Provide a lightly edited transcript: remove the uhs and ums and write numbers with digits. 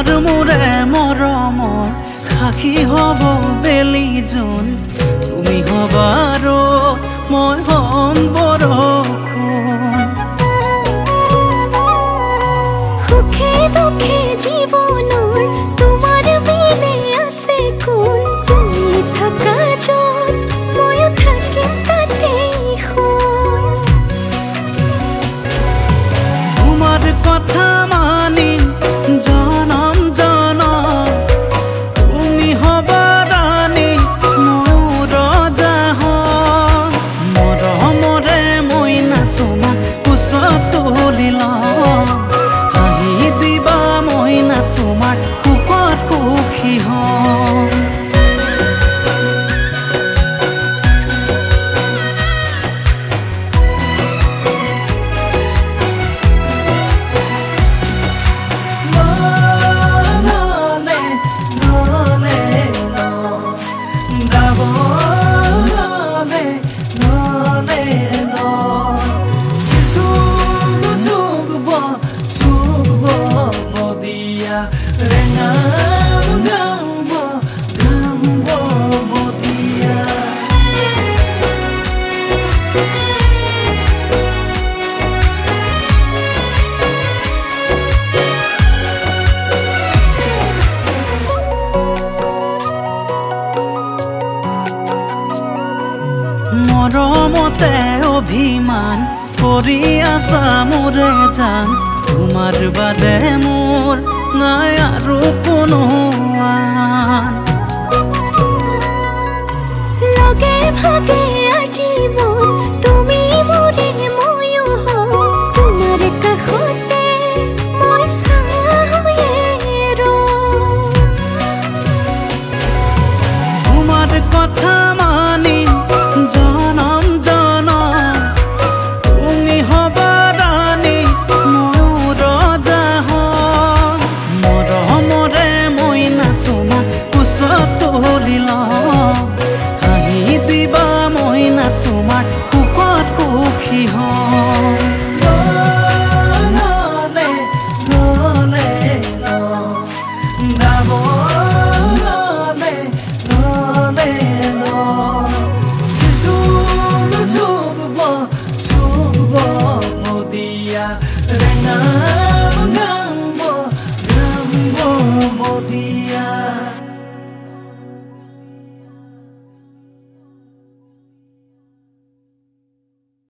তোমাৰ মোৰে মৰমৰ সাক্ষী হ'ব বেলি জোন তুমি হবা আৰু মই হ'ম বৰষুণ সুখে দুখে জীৱনৰ তোমাৰ বিনে আছে কোন তুমি থাকা য'ত ময়ো থাকিম তাতেই তোমাৰ কথা মানি জনম জনম তুমি হবা ৰাণী মোৰ ৰজা হ'ম মৰমৰে মইনা তোমাক কোচত তুলি ল'ম হাঁহি দিবা মইনা তোমাৰ সুখত সুখী হ'ম মৰমতে অভিমান কৰি আছা মোৰে জান তোমাৰ বাদে মোৰ নাই আৰু কোনো আন লগে ভাগে